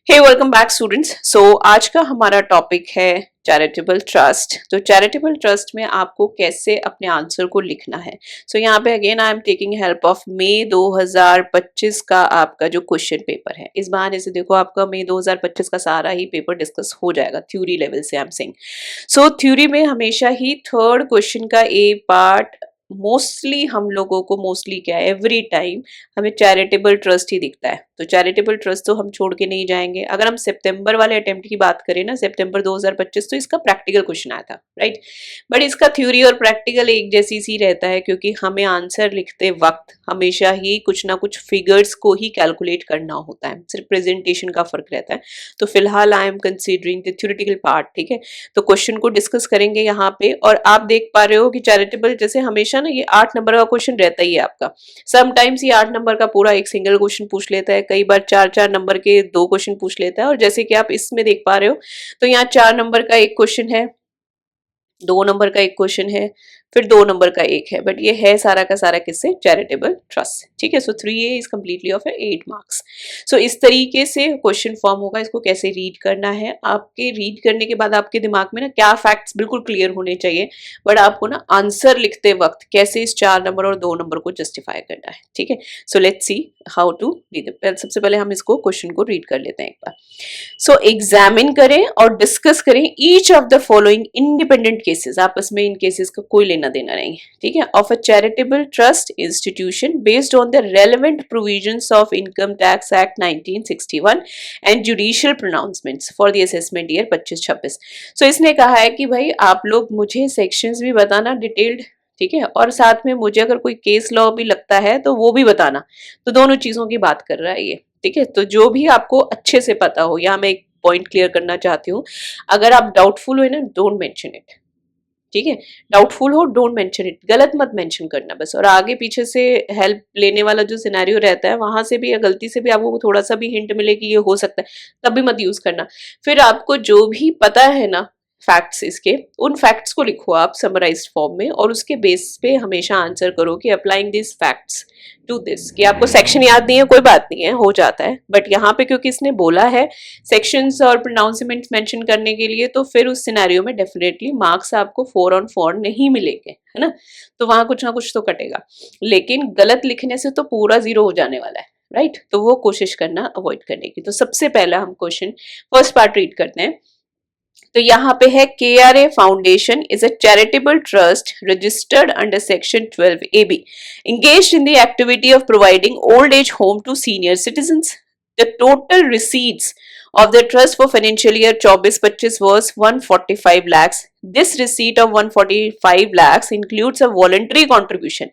हे welcome back students. So आज का हमारा टॉपिक है चैरिटेबल ट्रस्ट। तो चैरिटेबल ट्रस्ट में आपको कैसे अपने आंसर को लिखना है। सो यहाँ पे again I am taking help of May 2025 का आपका जो क्वेश्चन पेपर है। इस बहाने से देखो आपका मई 2025 का सारा ही पेपर डिस्कस हो जाएगा थ्योरी लेवल से। I am saying so theory में हमेशा ही थर्ड क्वेश्चन का ए पार्ट मोस्टली हम लोगों को मोस्टली क्या है, एवरी टाइम हमें चैरिटेबल ट्रस्ट ही दिखता है। तो चैरिटेबल ट्रस्ट तो हम छोड़ के नहीं जाएंगे। अगर हम सितंबर वाले अटेम्प्ट की बात करें ना, सितंबर 2025, तो इसका प्रैक्टिकल क्वेश्चन आया था, राइट। बट इसका थ्योरी और प्रैक्टिकल एक जैसी सी रहता है, क्योंकि हमें आंसर लिखते वक्त हमेशा ही कुछ ना कुछ फिगर्स को ही कैलकुलेट करना होता है, सिर्फ प्रेजेंटेशन का फर्क रहता है। तो फिलहाल I am considering the theoretical part, ठीक है। तो क्वेश्चन को डिस्कस करेंगे यहाँ पे। और आप देख पा रहे हो कि चैरिटेबल जैसे हमेशा ना ये 8 नंबर का क्वेश्चन रहता ही है आपका। समटाइम्स ये 8 नंबर का पूरा एक सिंगल क्वेश्चन पूछ लेता है, कई बार 4-4 नंबर के 2 क्वेश्चन पूछ लेता है। और जैसे कि आप इसमें देख पा रहे हो, तो यहाँ 4 नंबर का एक क्वेश्चन है, 2 नंबर का एक क्वेश्चन है, फिर 2 नंबर का एक है। बट ये है सारा का सारा किससे, चैरिटेबल ट्रस्ट, ठीक है। So 3A is completely of 8 marks. So इस तरीके से क्वेश्चन फॉर्म होगा। इसको कैसे रीड करना है, आपके रीड करने के बाद आपके दिमाग में ना क्या फैक्ट्स बिल्कुल क्लियर होने चाहिए, बट आपको ना आंसर लिखते वक्त कैसे इस 4 नंबर और 2 नंबर को जस्टिफाई करना है, ठीक है। So let's see how to read. सबसे पहले हम इसको क्वेश्चन को रीड कर लेते हैं एक बार। सो एग्जामिन करें और डिस्कस करें each of the following independent cases. आपस में इन केसेस का कोई लेना देना नहीं है, ठीक है। Of a charitable trust institution based on the relevant provisions of income tax act 1961 and judicial pronouncements for the assessment year 25-26। सो इसने कहा है कि भाई आप लोग मुझे सेक्शंस भी बताना डिटेल्ड, ठीक है, और साथ में मुझे अगर कोई केस लॉ भी लगता है तो वो भी बताना। तो दोनों चीजों की बात कर रहा है ये, ठीक है। तो जो भी आपको अच्छे से पता हो, यहाँ मैं एक पॉइंट क्लियर करना चाहती हूँ, अगर आप डाउटफुल हो ना, डोंट मेंशन इट, ठीक है। डाउटफुल हो, डोंट मेंशन इट, गलत मत मेंशन करना बस। और आगे पीछे से हेल्प लेने वाला जो सिनेरियो रहता है, वहां से भी या गलती से भी आपको थोड़ा सा भी हिंट मिले कि ये हो सकता है, तब भी मत यूज करना। फिर आपको जो भी पता है ना फैक्ट्स, इसके उन फैक्ट्स को लिखो आप समराइज्ड फॉर्म में, और उसके बेस पे हमेशा आंसर करो कि applying this facts to this. कि आपको सेक्शन याद नहीं है, कोई बात नहीं है, हो जाता है। बट यहाँ पे क्योंकि इसने बोला है सेक्शंस और प्रोनाउंसमेंट्स मेंशन करने के लिए, तो फिर उस सिनेरियो में डेफिनेटली मार्क्स आपको 4 on 4 नहीं मिलेंगे, है ना। तो वहां कुछ ना कुछ तो कटेगा, लेकिन गलत लिखने से तो पूरा 0 हो जाने वाला है, राइट। तो वो कोशिश करना अवॉइड करने की। तो सबसे पहला हम क्वेश्चन फर्स्ट पार्ट रीड करते हैं। तो यहाँ पे है KRA foundation is a charitable trust registered under section 12AB engaged in the activity of providing old age home to senior citizens. The total receipts of the trust for financial year 24-25 was 145 lakhs. This receipt of 145 lakhs includes a voluntary contribution.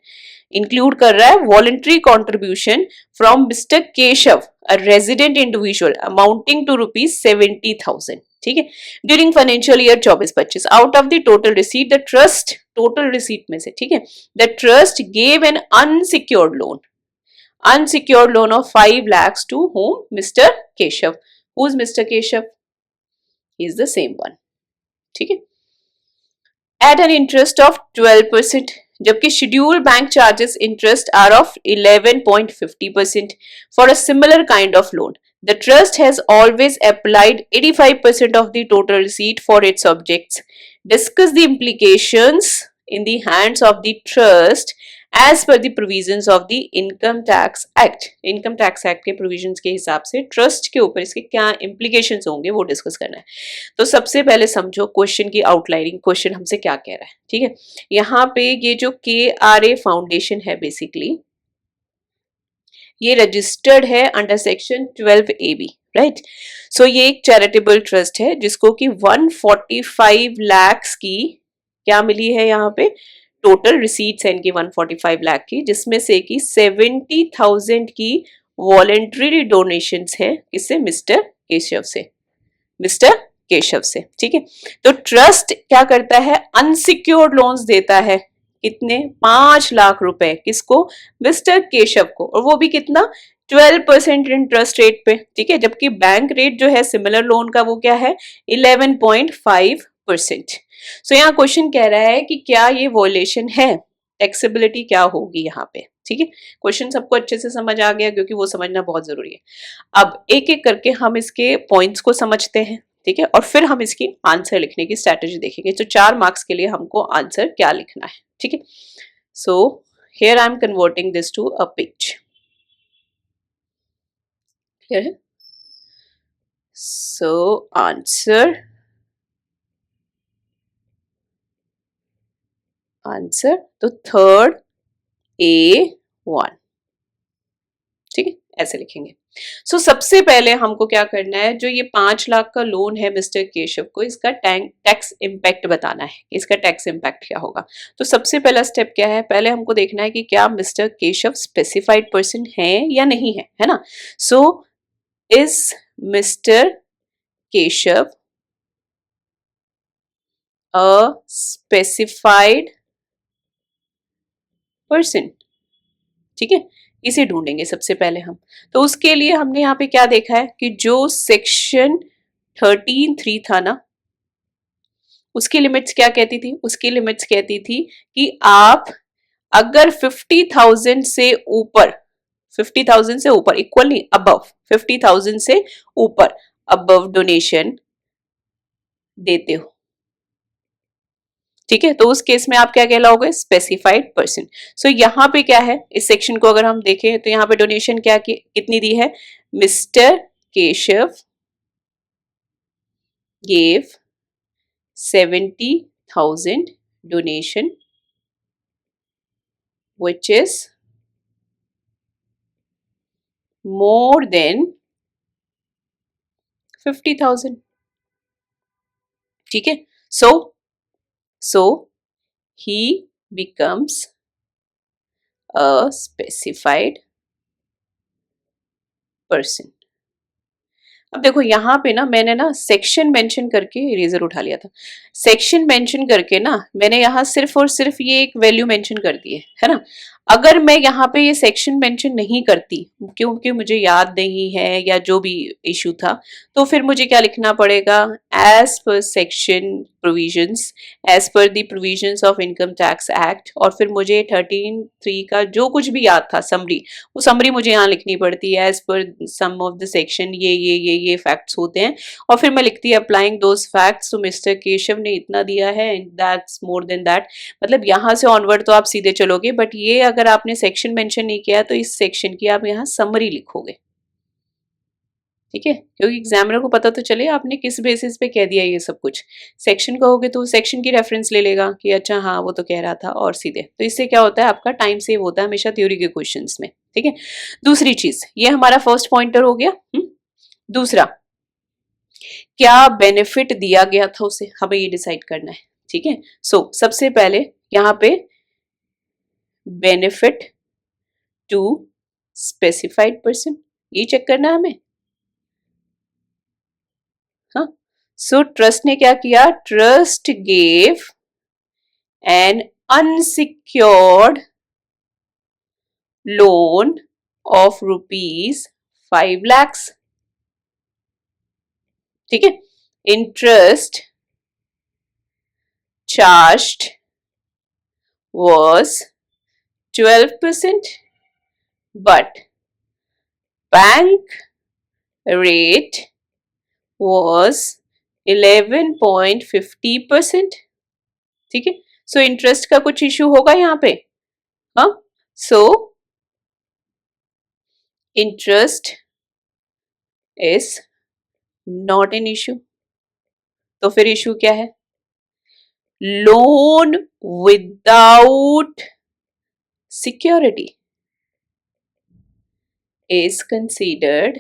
Include कर रहा है voluntary contribution from mister Keshav, a resident individual, amounting to ₹70,000, ठीक है, during financial year 24-25। Out of the total receipt the trust, total receipt में से, ठीक है, the trust gave an unsecured loan, unsecured loan of 5 lakhs to whom, mister Keshav. Who is mister Keshav? Is the same one, ठीक है, at an interest of 12%, जबकि schedule bank charges interest are of 11.50% for a similar kind of loan. The trust has always applied 85% of the total receipt for its objects. Discuss the implications in the hands of the trust as per the provisions of the Income Tax Act. Income Tax Act के provisions के हिसाब से trust के ऊपर इसके क्या implications होंगे वो डिस्कस करना है। तो सबसे पहले समझो क्वेश्चन की आउटलाइनिंग, क्वेश्चन हमसे क्या कह रहा है, ठीक है। यहाँ पे ये जो KRA फाउंडेशन है बेसिकली ये रजिस्टर्ड है अंडर सेक्शन 12AB, राइट। सो ये एक चैरिटेबल ट्रस्ट है जिसको कि 145 lakhs की क्या मिली है, यहाँ पे टोटल रिसीट्स है इनकी 145 लाख की, जिसमें से कि 70,000 की वॉलेंट्री डोनेशंस है, इससे मिस्टर केशव से, मिस्टर केशव से, ठीक है। तो ट्रस्ट क्या करता है, अनसिक्योर्ड लोन्स देता है, कितने, 5 लाख रुपए, किसको, मिस्टर केशव को, और वो भी कितना, 12% इंटरेस्ट रेट पे, ठीक है। जबकि बैंक रेट जो है सिमिलर लोन का वो क्या है, 11.5%। सो यहाँ क्वेश्चन कह रहा है कि क्या ये वॉयलेशन है, टैक्सेबिलिटी क्या होगी यहाँ पे, ठीक है, क्वेश्चन सबको अच्छे से समझ आ गया, क्योंकि वो समझना बहुत जरूरी है। अब एक एक करके हम इसके पॉइंट्स को समझते हैं, ठीक है, और फिर हम इसकी आंसर लिखने की स्ट्रैटेजी देखेंगे। तो 4 मार्क्स के लिए हमको आंसर क्या लिखना है, ठीक है। So here I am converting this to a page. Clear है? सो आंसर तो थर्ड A1, ठीक है, ऐसे लिखेंगे। सो सबसे पहले हमको क्या करना है, जो ये 5 लाख का लोन है मिस्टर केशव को, इसका टैक्स इम्पैक्ट बताना है, इसका टैक्स इम्पैक्ट क्या होगा। तो सबसे पहला स्टेप क्या है, पहले हमको देखना है कि क्या मिस्टर केशव स्पेसिफाइड पर्सन है या नहीं है ना। So is mister Keshav a specified person, ठीक है, इसे ढूंढेंगे सबसे पहले हम। तो उसके लिए हमने यहाँ पे क्या देखा है कि जो सेक्शन 13(3) था ना, उसकी लिमिट्स क्या कहती थी, उसकी लिमिट्स कहती थी कि आप अगर 50,000 से ऊपर, 50,000 से ऊपर, इक्वली अबव 50,000 से ऊपर अबव डोनेशन देते हो, ठीक है, तो उस केस में आप क्या कहलाओगे, स्पेसिफाइड पर्सन। सो यहाँ पे क्या है, इस सेक्शन को अगर हम देखें तो यहाँ पे डोनेशन क्या कितनी दी है, mister Keshav gave 70,000 donation which is more than 50,000, ठीक है। so he becomes a specified person। अब देखो यहाँ पे ना मैंने ना सेक्शन मेंशन करके इरेजर उठा लिया था, सेक्शन मेंशन करके ना मैंने यहाँ सिर्फ और सिर्फ ये एक वैल्यू मेंशन कर दी है ना। अगर मैं यहाँ पे ये सेक्शन मेंशन नहीं करती, क्योंकि मुझे याद नहीं है या जो भी इशू था, तो फिर मुझे क्या लिखना पड़ेगा, as per section provisions, as per the provisions of income tax act, और फिर मुझे 13(3) का जो कुछ भी याद था समरी, वो समरी मुझे यहाँ लिखनी पड़ती है, as per some of the section ये फैक्ट्स होते हैं, और फिर मैं लिखती है अप्लाइंग दोज फैक्ट्स तो मिस्टर केशव ने इतना दिया है and that's more than that. मतलब यहाँ से ऑनवर्ड तो आप सीधे चलोगे, बट ये अगर आपने सेक्शन मेंशन नहीं किया तो इस सेक्शन की आप यहाँ समरी लिखोगे, ठीक है, क्योंकि एग्जामिनर को पता तो चले आपने किस बेसिस पे कह दिया ये सब कुछ। सेक्शन कहोगे तो सेक्शन की रेफरेंस ले लेगा कि अच्छा हाँ वो तो कह रहा था, और सीधे, तो इससे क्या होता है, आपका टाइम सेव होता है हमेशा थ्योरी के क्वेश्चंस में, ठीक है। दूसरी चीज, ये हमारा फर्स्ट पॉइंटर हो गया। दूसरा, क्या बेनिफिट दिया गया था उसे, हमें ये डिसाइड करना है, ठीक है। सो सबसे पहले यहाँ पे बेनिफिट टू स्पेसिफाइड पर्सन, ये चेक करना है हमें। हाँ, सो ट्रस्ट ने क्या किया, trust gave an unsecured loan of ₹5 lakhs, ठीक है। Interest charged was 12%, but bank rate was 11.50%, ठीक है। सो इंटरेस्ट का कुछ इशू होगा यहाँ पे, हाँ, so interest is not an issue. तो फिर इशू क्या है, loan without security is considered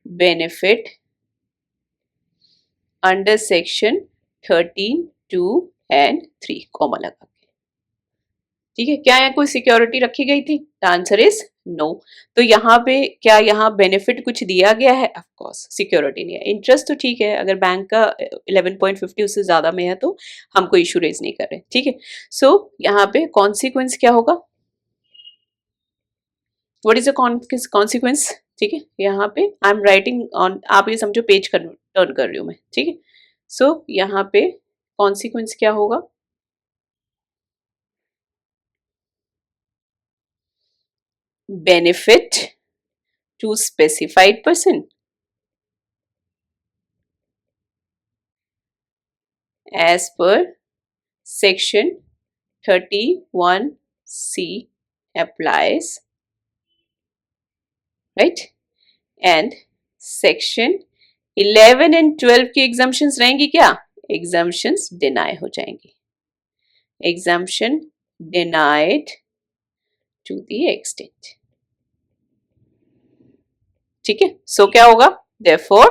benefit under section 13(2) and 3, comma लगा के, ठीक है। क्या यहाँ कोई सिक्योरिटी रखी गई थी, द आंसर इज नो। तो यहाँ पे क्या यहाँ बेनिफिट कुछ दिया गया है, ऑफ कोर्स सिक्योरिटी नहीं है। इंटरेस्ट तो ठीक है, अगर बैंक का 11.50 उससे ज्यादा में है तो हम कोई इशू रेज नहीं कर रहे, ठीक है। सो यहाँ पे कॉन्सिक्वेंस क्या होगा, व्हाट इज द कॉन्सिक्वेंस, ठीक है। यहाँ पे आई एम राइटिंग ऑन, आप ये समझो पेज टर्न कर रही हूँ मैं, ठीक है। सो यहाँ पे कॉन्सिक्वेंस क्या होगा, benefit to specified person as per section 31C applies, right? And section 11 and 12 की exemptions रहेंगी क्या? Exemptions deny हो जाएंगी. Exemption denied to the extent. ठीक है? So क्या होगा? Therefore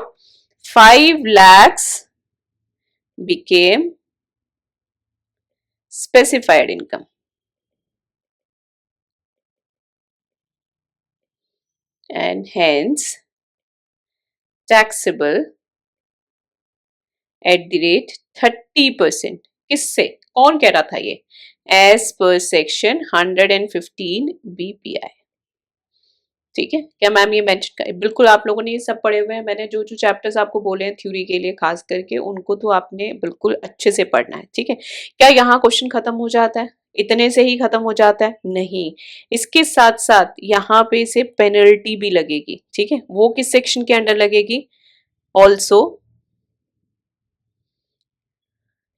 5 lakhs became specified income. And hence taxable at the rate 30%. किससे? कौन कह रहा था ये? As per section 115 BPI. ठीक है, क्या मैम ये मेंशन कर, बिल्कुल आप लोगों ने ये सब पढ़े हुए हैं. मैंने जो जो चैप्टर्स आपको बोले हैं थ्योरी के लिए खास करके, उनको तो आपने बिल्कुल अच्छे से पढ़ना है. ठीक है, क्या यहाँ क्वेश्चन खत्म हो जाता है? इतने से ही खत्म हो जाता है? नहीं, इसके साथ साथ यहाँ पे से पेनल्टी भी लगेगी. ठीक है, वो किस सेक्शन के अंडर लगेगी? Also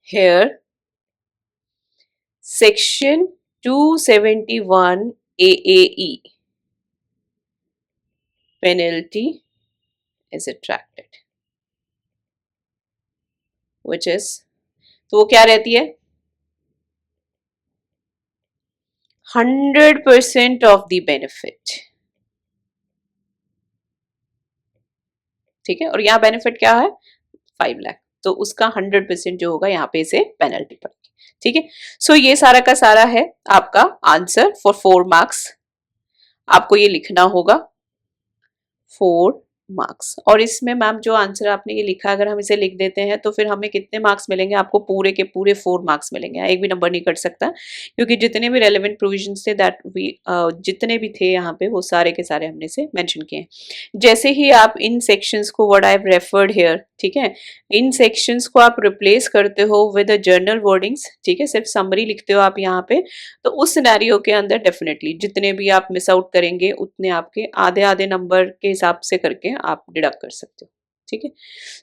here section 271 AAE penalty is attracted, which is, तो वो क्या रहती है? 100% of the benefit. ठीक है, और यहाँ बेनिफिट क्या है? 5 लाख. तो उसका 100% जो होगा यहाँ पे से पेनल्टी पड़ेगी. ठीक है, सो ये सारा का सारा है आपका आंसर फॉर 4 मार्क्स. आपको ये लिखना होगा 4 मार्क्स. और इसमें मैम जो आंसर आपने ये लिखा, अगर हम इसे लिख देते हैं तो फिर हमें कितने मार्क्स मिलेंगे? आपको पूरे के पूरे 4 मार्क्स मिलेंगे. एक भी नंबर नहीं कट सकता, क्योंकि जितने भी रेलेवेंट प्रोविजंस थे दैट वी जितने भी थे यहाँ पे वो सारे के सारे हमने से मेंशन किए. जैसे ही आप इन सेक्शंस को, what I have referred here, ठीक है, इन सेक्शंस को आप रिप्लेस करते हो विद जर्नल वर्डिंग्स. ठीक है, सिर्फ समरी लिखते हो आप यहाँ पे, तो उस सिनेरियो के अंदर डेफिनेटली जितने भी आप मिस आउट करेंगे उतने आपके आधे आधे नंबर के हिसाब से करके आप डिडक्ट कर सकते हो. ठीक है,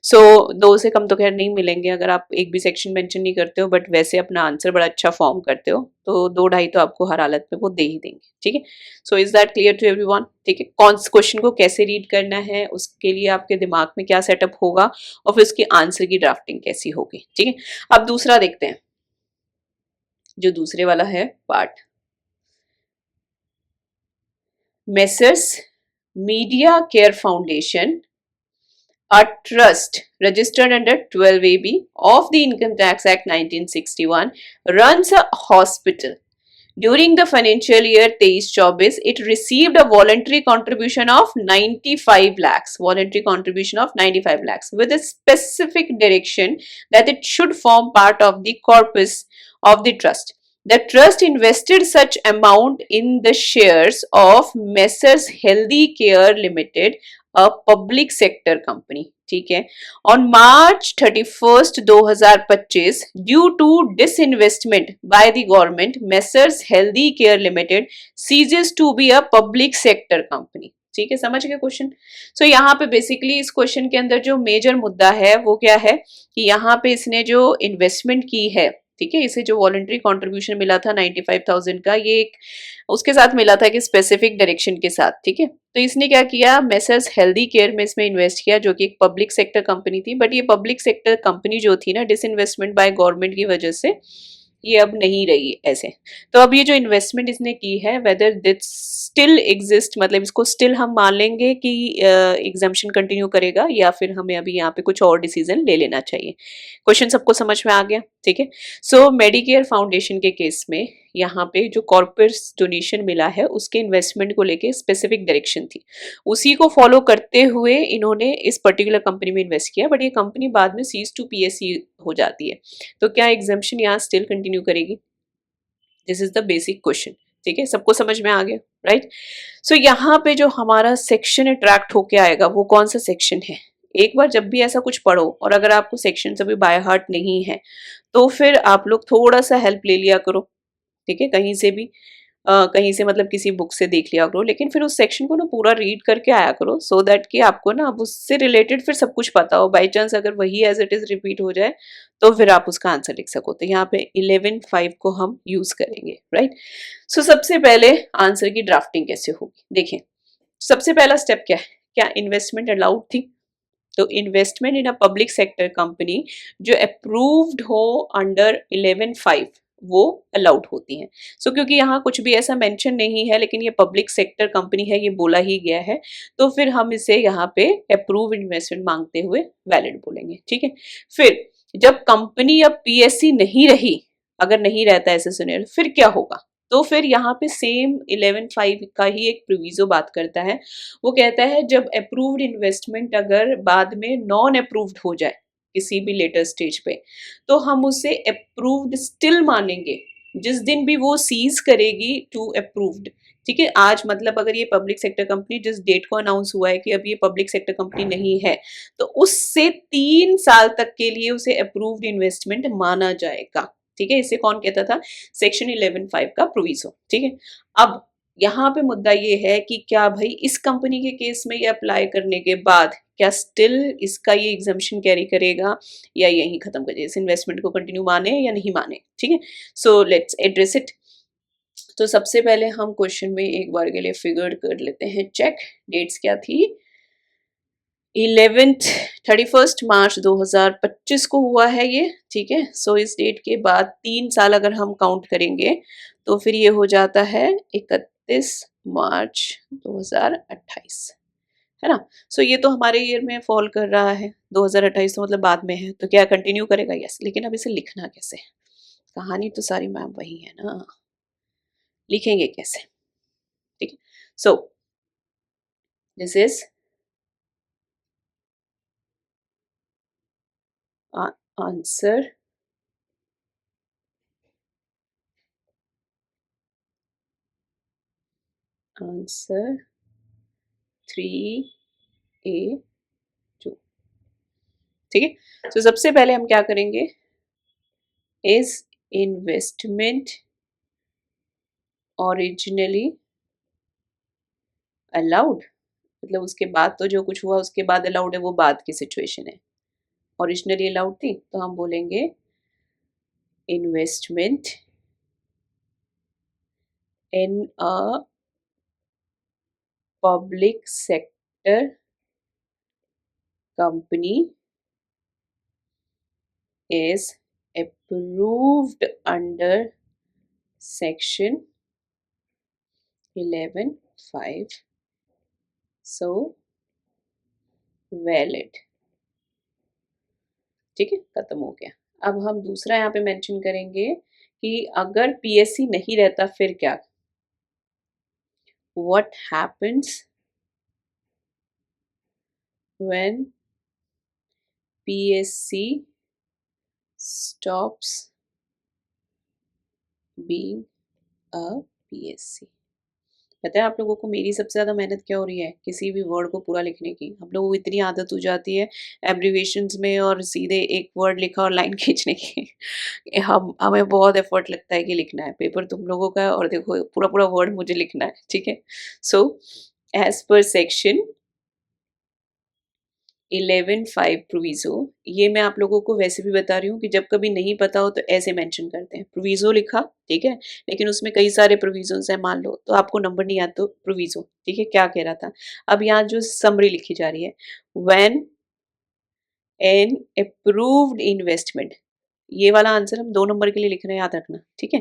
सो 2 से कम तो खैर नहीं मिलेंगे अगर आप एक भी सेक्शन मेंशन नहीं करते हो, बट वैसे अपना आंसर बड़ा अच्छा फॉर्म करते हो तो 2-2.5 तो आपको हर हालत में वो दे ही देंगे. ठीक है, so is that clear to everyone? ठीक है, कौन से क्वेश्चन को कैसे रीड करना है, उसके लिए आपके दिमाग में क्या सेटअप होगा और फिर उसकी आंसर की ड्राफ्टिंग कैसी होगी. ठीक है, अब दूसरा देखते हैं, जो दूसरे वाला है part. Messrs. Media Care Foundation, a trust registered under 12AB of the Income Tax Act 1961, runs a hospital. During the financial year 23-24, it received a voluntary contribution of 95 lakhs, voluntary contribution of 95 lakhs, with a specific direction that it should form part of the corpus of the trust. The trust invested such amount in the shares of Messrs. Healthy Care Limited, a public sector company. ठीक है, on March 31st 2025, due to disinvestment by the government, Messrs. Healthy Care Limited ceases to be a public sector company. ठीक है, समझ गए question? सो यहाँ पे basically इस question के अंदर जो मेजर मुद्दा है वो क्या है कि यहाँ पे इसने जो इन्वेस्टमेंट की है, ठीक है, इसे जो वॉलंटरी कंट्रीब्यूशन मिला था 95,000 का, ये एक उसके साथ मिला था कि स्पेसिफिक डायरेक्शन के साथ. ठीक है, तो इसने क्या किया, मेसर्स हेल्दी केयर में इसमें इन्वेस्ट किया, जो कि एक पब्लिक सेक्टर कंपनी थी. बट ये पब्लिक सेक्टर कंपनी जो थी ना, डिसइन्वेस्टमेंट बाय गवर्नमेंट की वजह से ये अब नहीं रही ऐसे. तो अब ये जो इन्वेस्टमेंट इसने की है, वेदर दिस स्टिल एग्जिस्ट, मतलब इसको स्टिल हम मान लेंगे कि एग्जाम्पशन कंटिन्यू करेगा, या फिर हमें अभी यहाँ पे कुछ और डिसीजन ले लेना चाहिए. क्वेश्चन सबको समझ में आ गया? ठीक है, सो मेडिकेयर फाउंडेशन के केस में यहाँ पे जो कॉर्पोरेट डोनेशन मिला है उसके इन्वेस्टमेंट को लेके स्पेसिफिक डायरेक्शन थी, उसी को फॉलो करते हुए इन्होंने इस पर्टिकुलर कंपनी में इन्वेस्ट किया. बट ये कंपनी बाद में सीज टू पीएससी हो जाती है, तो क्या एग्जाम्पशन यहाँ स्टिल कंटिन्यू करेगी? This is the basic question. ठीक है, सबको समझ में आ गया, राइट? सो यहाँ पे जो हमारा सेक्शन अट्रैक्ट होके आएगा वो कौन सा सेक्शन है? एक बार जब भी ऐसा कुछ पढ़ो और अगर आपको सेक्शन अभी बाय हार्ट नहीं है तो फिर आप लोग थोड़ा सा हेल्प ले लिया करो. ठीक है, कहीं से भी कहीं से मतलब किसी बुक से देख लिया करो, लेकिन फिर उस सेक्शन को ना पूरा रीड करके आया करो, सो दैट कि आपको ना अब उससे रिलेटेड फिर सब कुछ पता हो। बाई चांस अगर वही एज इट इज रिपीट हो जाए तो फिर आप उसका आंसर लिख सको। तो यहाँ पे 11.5 को हम यूज करेंगे, राइट। सो सबसे पहले आंसर की ड्राफ्टिंग कैसे होगी, देखिए सबसे पहला स्टेप क्या है, क्या इन्वेस्टमेंट अलाउड थी? तो investment in a public sector company जो अप्रूव्ड हो अंडर 11.5 वो अलाउड होती हैं। सो क्योंकि यहाँ कुछ भी ऐसा मेंशन नहीं है, लेकिन ये पब्लिक सेक्टर कंपनी है, ये बोला ही गया है, तो फिर हम इसे यहाँ पे अप्रूव इन्वेस्टमेंट मांगते हुए वैलिड बोलेंगे, ठीक है। फिर जब कंपनी अब पीएससी नहीं रही, अगर नहीं रहता ऐसे सिनेरियो, फिर क्या होगा? तो फिर यहाँ पे सेम 11.5 का ही एक प्रोविजो बात करता है। वो कहता है जब अप्रूव्ड इन्वेस्टमेंट अगर बाद में नॉन अप्रूव्ड हो जाए किसी भी लेटर स्टेज पे, तो हम उसे अप्रूव्ड स्टिल मानेंगे जिस दिन भी वो सीज करेगी टू अप्रूव्ड। ठीक है, आज मतलब अगर ये पब्लिक सेक्टर कंपनी जिस डेट को अनाउंस हुआ है कि अब ये पब्लिक सेक्टर कंपनी नहीं है, तो उससे 3 साल तक के लिए उसे अप्रूव्ड इन्वेस्टमेंट माना जाएगा। ठीक है, इसे कौन कहता था? सेक्शन 11.5 का प्रोविजो। ठीक है, अब यहाँ पे मुद्दा ये है कि क्या भाई इस कंपनी के केस में ये अप्लाई करने के बाद क्या स्टिल इसका ये एग्जाम्पशन कैरी करेगा या यहीं खत्म कर इस इन्वेस्टमेंट को कंटिन्यू माने या नहीं माने? ठीक है, सो लेट्स एड्रेस इट। तो सबसे पहले हम क्वेश्चन में एक बार के लिए फिगर कर लेते हैं चेक। डेट्स क्या थी? 11th 31 मार्च 2025 को हुआ है ये। ठीक है, सो इस डेट के बाद 3 साल अगर हम काउंट करेंगे तो फिर ये हो जाता है 31 मार्च 2028, है ना। सो ये तो हमारे ईयर में फॉल कर रहा है, 2028 तो मतलब बाद में है, तो क्या कंटिन्यू करेगा? यस। लेकिन अब इसे लिखना कैसे? कहानी तो सारी मैम वही है ना, लिखेंगे कैसे? ठीक है, so this is answer answer 3A2। ठीक है, तो सबसे पहले हम क्या करेंगे? इज इन्वेस्टमेंट ओरिजिनली अलाउड, मतलब उसके बाद तो जो कुछ हुआ उसके बाद अलाउड है, वो बाद की सिचुएशन है। ओरिजिनली अलाउड थी तो हम बोलेंगे investment in a public sector company is approved under section 11.5, so valid। ठीक है, खत्म हो गया। अब हम दूसरा यहाँ पे मेंशन करेंगे कि अगर पीएससी नहीं रहता फिर क्या? what happens when PSC stops being a PSC? पता है आप लोगों को मेरी सबसे ज़्यादा मेहनत क्या हो रही है? किसी भी वर्ड को पूरा लिखने की। हम लोगों को इतनी आदत हो जाती है एब्रिविएशंस में और सीधे एक वर्ड लिखा और लाइन खींचने की। हमें बहुत एफर्ट लगता है कि लिखना है। पेपर तुम लोगों का है और देखो पूरा-पूरा वर्ड मुझे लिखना है, ठीक है? So as per section 11.5 proviso, ये मैं आप लोगों को वैसे भी बता रही हूँ कि जब कभी नहीं पता हो तो ऐसे मेंशन करते हैं। प्रोविज़ो लिखा, ठीक है? लेकिन उसमें कई सारे प्रोविज़न्स हैं मान लो, तो आपको नंबर नहीं आता तो प्रोविज़ो, ठीक है? क्या कह रहा था? अब यहाँ जो समरी लिखी जा रही है, व्हेन एन अप्रूव्ड इन्वेस्टमेंट, ये वाला आंसर हम 2 नंबर के लिए लिख रहे हैं, याद रखना, ठीक है?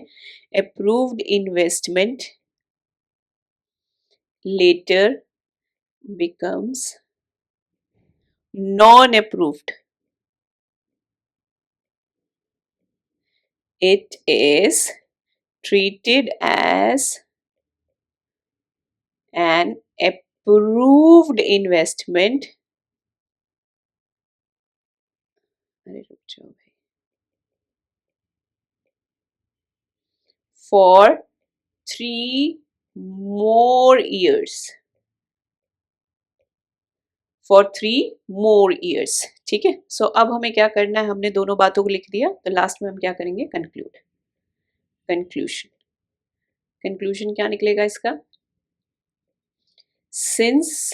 Approved investment letter becomes non approved, it is treated as an approved investment। अरे रुक जाओ भाई, for 3 more years, for 3 more years। ठीक है, सो अब हमें क्या करना है? हमने दोनों बातों को लिख दिया, तो लास्ट में हम क्या करेंगे? Conclude, conclusion. कंक्लूजन क्या निकलेगा इसका? Since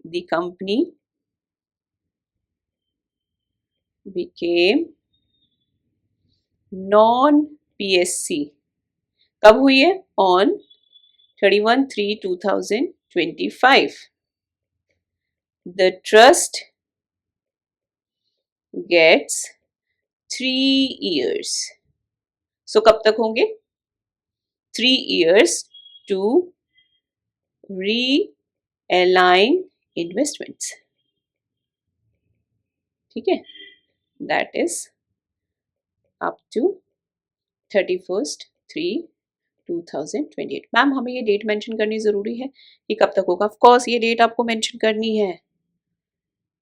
the company became non PSC, कब हुई है? On 31/3/2025. The trust gets 3 years. So कब तक होंगे? 3 years to realign investments. ठीक है, that is up to 31/3/2028. Ma'am हमें ये डेट मेंशन करनी जरूरी है कि कब तक होगा? ऑफ कोर्स ये डेट आपको मेंशन करनी है.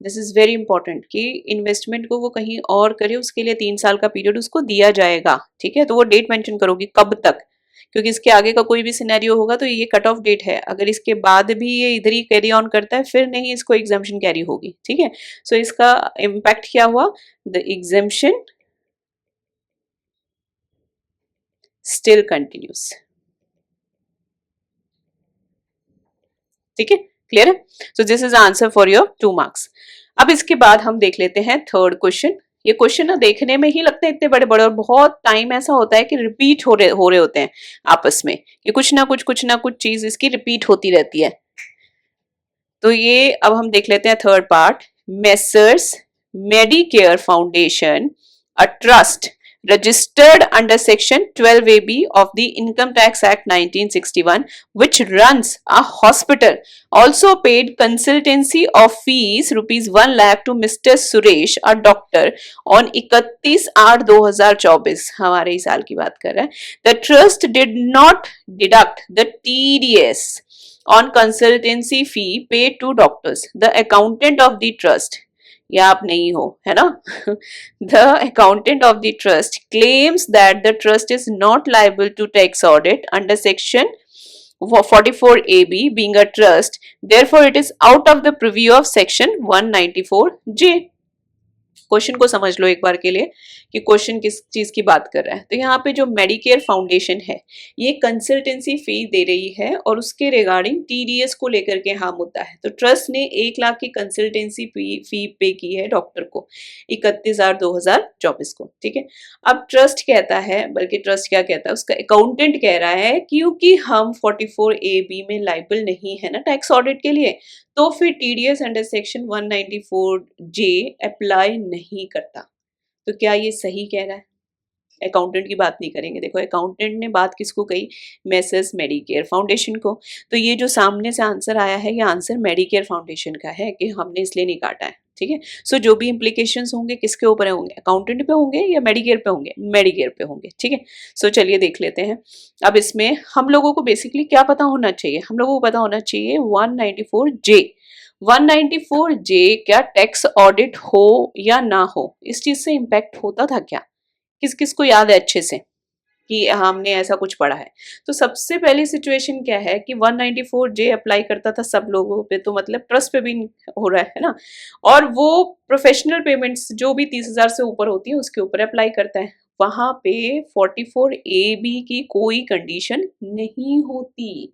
दिस इज वेरी इंपॉर्टेंट कि इन्वेस्टमेंट को वो कहीं और करे, उसके लिए 3 साल का पीरियड उसको दिया जाएगा. ठीक है, तो वो डेट मेंशन करोगी कब तक, क्योंकि इसके आगे का कोई भी सिनेरियो होगा तो ये कट ऑफ डेट है. अगर इसके बाद भी ये इधर ही कैरी ऑन करता है फिर नहीं इसको एग्जाम्पशन कैरी होगी. ठीक है, सो इसका इम्पैक्ट क्या हुआ? The exemption still continuous. ठीक है, क्लियर है? So this is answer for your 2 marks. अब इसके बाद हम देख लेते हैं थर्ड क्वेश्चन. ये क्वेश्चन ना देखने में ही लगते हैं इतने बड़े बड़े और बहुत टाइम ऐसा होता है कि रिपीट हो रहे होते हैं आपस में, कि कुछ ना कुछ चीज इसकी रिपीट होती रहती है. तो ये अब हम देख लेते हैं third part. Messrs Medicare foundation, a trust registered under section 12AB of the Income Tax Act 1961, which runs a hospital, also paid consultancy of fees rupees 1 lakh to Mr. Suresh, a doctor, on 31/8/2024. हमारे ही साल की बात कर रहे हैं. The trust did not deduct the TDS on consultancy fee paid to doctors. The accountant of the trust, या आप नहीं हो, है ना? The accountant of the trust claims that the trust is not liable to tax audit under section 44AB, being a trust, therefore it is out of the purview of section 194J. Question को समझ लो एक बार के लिए कि question किस चीज की बात कर रहा है. तो यहाँ पे जो मेडिकेयर फाउंडेशन है ये कंसल्टेंसी फी दे रही है और उसके रिगार्डिंग TDS को लेकर के हाँ मुद्दा है. तो ट्रस्ट ने 1 लाख की कंसल्टेंसी फी पे की है डॉक्टर को 31/8/2024 को. ठीक है, अब ट्रस्ट कहता है, बल्कि ट्रस्ट क्या कहता है, उसका अकाउंटेंट कह रहा है क्योंकि हम 44AB में लाइबल नहीं है ना टैक्स ऑडिट के लिए, तो फिर TDS under section 194J apply नहीं करता. तो क्या ये सही कह रहा है? अकाउंटेंट की बात नहीं करेंगे. देखो अकाउंटेंट ने बात किसको कही? मेसर्स मेडिकेयर फाउंडेशन को. तो ये जो सामने से आंसर आया है ये आंसर मेडिकेयर फाउंडेशन का है कि हमने इसलिए नहीं काटा है. ठीक है, सो जो भी इम्प्लीकेशंस होंगे किसके ऊपर होंगे? अकाउंटेंट पे होंगे या मेडिकेयर पे होंगे? मेडिकेयर पे होंगे. ठीक है, सो चलिए देख लेते हैं. अब इसमें हम लोगों को बेसिकली क्या पता होना चाहिए? हम लोगों को पता होना चाहिए 194J. 194J क्या टैक्स ऑडिट हो या ना हो, इस चीज से इम्पैक्ट होता था क्या? किस किस को याद है अच्छे से कि हमने ऐसा कुछ पढ़ा है? तो सबसे पहली सिचुएशन क्या है कि 194J अप्लाई करता था सब लोगों पे, तो मतलब ट्रस्ट पे भी हो रहा है ना, और वो प्रोफेशनल पेमेंट्स जो भी 30,000 से ऊपर होती है उसके ऊपर अप्लाई करता है. वहां पे 44AB की कोई कंडीशन नहीं होती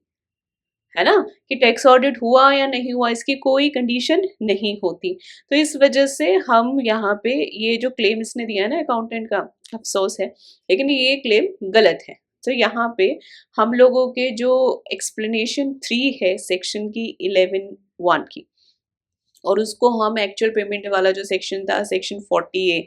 है ना, कि टैक्स ऑडिट हुआ या नहीं हुआ इसकी कोई कंडीशन नहीं होती. तो इस वजह से हम यहाँ पे ये जो क्लेम इसने दिया है ना अकाउंटेंट का, अफसोस है लेकिन ये क्लेम गलत है. तो यहाँ पे हम लोगों के जो एक्सप्लेनेशन 3 है सेक्शन की 11(1) की, और उसको हम एक्चुअल पेमेंट वाला जो सेक्शन था सेक्शन 40A,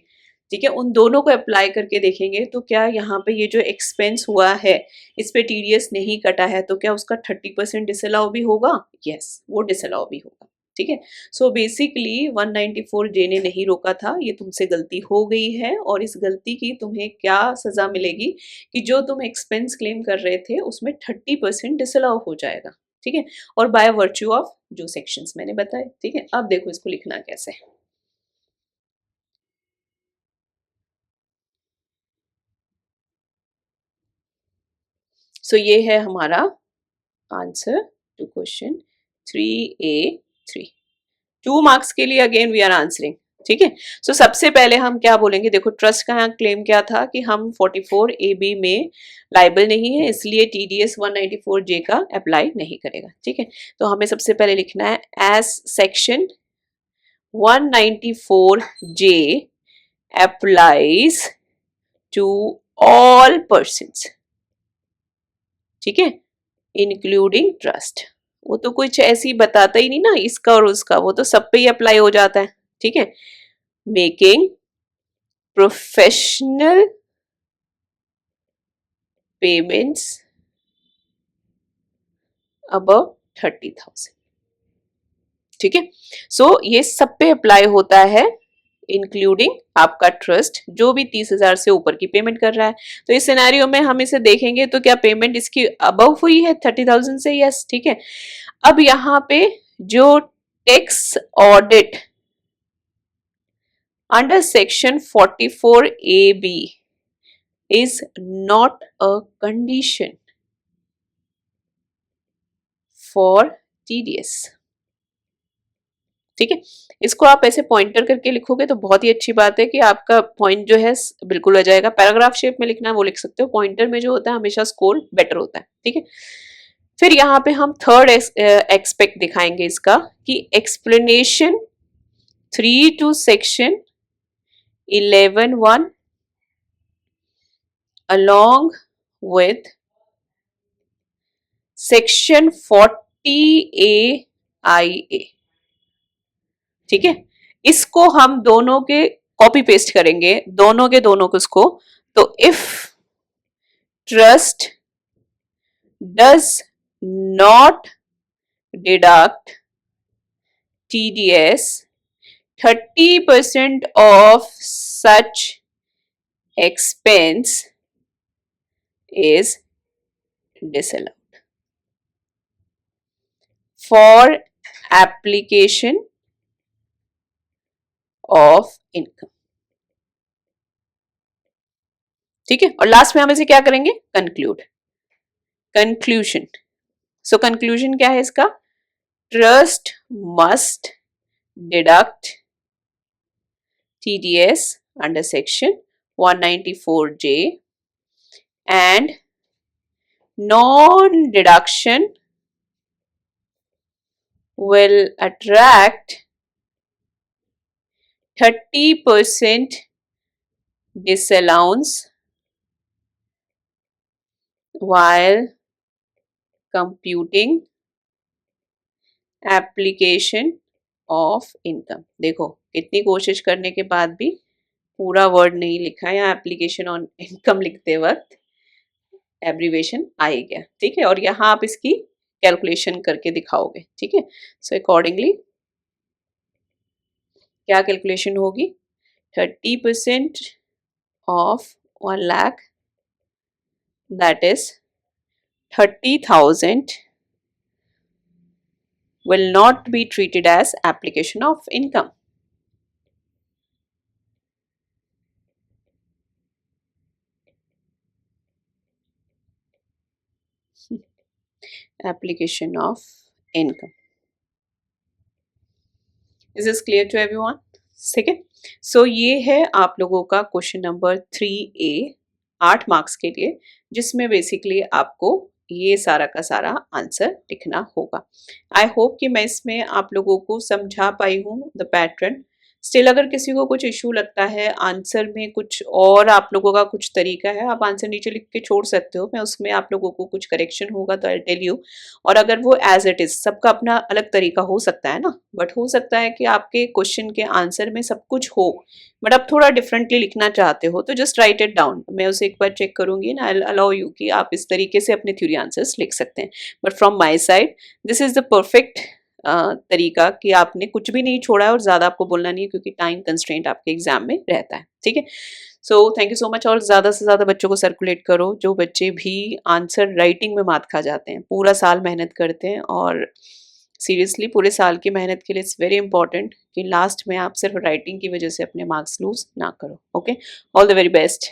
ठीक है, उन दोनों को अप्लाई करके देखेंगे तो क्या यहाँ पे ये जो एक्सपेंस हुआ है इस पे TDS नहीं कटा है तो क्या उसका 30% डिसअलाउ भी होगा? यस, वो डिसअलाउ भी होगा. ठीक है, सो बेसिकली 194J ने नहीं रोका था, ये तुमसे गलती हो गई है और इस गलती की तुम्हें क्या सजा मिलेगी कि जो तुम एक्सपेंस क्लेम कर रहे थे उसमें 30% डिसअलाउ हो जाएगा. ठीक है, और बाय वर्च्यू ऑफ जो सेक्शंस मैंने बताए. ठीक है, अब देखो इसको लिखना कैसे. सो ये है हमारा answer to question 3A3. 2 marks के लिए अगेन वी आर आंसरिंग. ठीक है। सो सबसे पहले हम क्या बोलेंगे, देखो ट्रस्ट का यहाँ क्लेम क्या था कि हम 44AB में लाइबल नहीं है, इसलिए TDS 194J का अप्लाई नहीं करेगा। ठीक है, तो हमें सबसे पहले लिखना है as section 194J applies to all persons, ठीक है, इंक्लूडिंग ट्रस्ट। वो तो कुछ ऐसी बताता ही नहीं ना इसका और उसका, वो तो सब पे ही अप्लाई हो जाता है। ठीक है, मेकिंग प्रोफेशनल पेमेंट्स अबव 30,000। ठीक है, सो ये सब पे अप्लाई होता है, इंक्लूडिंग आपका ट्रस्ट जो भी 30,000 से ऊपर की पेमेंट कर रहा है। तो इस सिनेरियो में हम इसे देखेंगे तो क्या पेमेंट इसकी अबव हुई है 30,000 से? यस। ठीक है, अब यहाँ पे जो tax audit under section 44AB is not a condition for TDS। ठीक है, इसको आप ऐसे पॉइंटर करके लिखोगे तो बहुत ही अच्छी बात है कि आपका पॉइंट जो है बिल्कुल आ जाएगा। पैराग्राफ शेप में लिखना है वो लिख सकते हो, पॉइंटर में जो होता है हमेशा स्कोर बेटर होता है। ठीक है, फिर यहाँ पे हम थर्ड एक्सपेक्ट दिखाएंगे इसका कि explanation 3 to section 11(1) along with section 40A(IA)। ठीक है, इसको हम दोनों के कॉपी पेस्ट करेंगे, दोनों के दोनों को इसको। तो if trust does not deduct TDS 30% of such expense is disallowed for application of income। ठीक है, और लास्ट में हम इसे क्या करेंगे, कंक्लूड, कंक्लूजन। सो कंक्लूजन क्या है इसका, trust must deduct TDS under section 194J and non-deduction will attract 30% disallowance while computing application of income। देखो कितनी कोशिश करने के बाद भी पूरा वर्ड नहीं लिखा है, एप्लीकेशन ऑन इनकम लिखते वक्त एब्रीवेशन आ ही गया। ठीक है, और यहाँ आप इसकी कैलकुलेशन करके दिखाओगे। ठीक है, सो अकॉर्डिंगली क्या कैलकुलेशन होगी, 30% of 1 lakh that is 30,000 will not be treated as application of income। application of income। Is this clear to everyone? ठीक है, सो ये है आप लोगों का क्वेश्चन नंबर 3A 8 मार्क्स के लिए, जिसमें बेसिकली आपको ये सारा का सारा आंसर लिखना होगा। आई होप कि मैं इसमें आप लोगों को समझा पाई हूँ द पैटर्न। स्टिल अगर किसी को कुछ इशू लगता है आंसर में, कुछ और आप लोगों का कुछ तरीका है, आप आंसर नीचे लिख के छोड़ सकते हो, मैं उसमें आप लोगों को कुछ करेक्शन होगा तो आई टेल यू। और अगर वो एज इट इज, सबका अपना अलग तरीका हो सकता है ना, बट हो सकता है कि आपके क्वेश्चन के आंसर में सब कुछ हो, बट आप थोड़ा डिफरेंटली लिखना चाहते हो तो जस्ट राइट इट डाउन। मैं उसे एक बार चेक करूंगी ना, आई अलाउ यू कि आप इस तरीके से अपने थ्योरी आंसर्स लिख सकते हैं। But from my side this is the perfect तरीका कि आपने कुछ भी नहीं छोड़ा है और ज़्यादा आपको बोलना नहीं है, क्योंकि टाइम कंस्ट्रेंट आपके एग्जाम में रहता है। ठीक है, so thank you so much. और ज़्यादा से ज़्यादा बच्चों को सर्कुलेट करो, जो बच्चे भी आंसर राइटिंग में मात खा जाते हैं, पूरा साल मेहनत करते हैं, और सीरियसली पूरे साल की मेहनत के लिए इट्स वेरी इंपॉर्टेंट कि लास्ट में आप सिर्फ राइटिंग की वजह से अपने मार्क्स लूज ना करो। Okay, all the very best.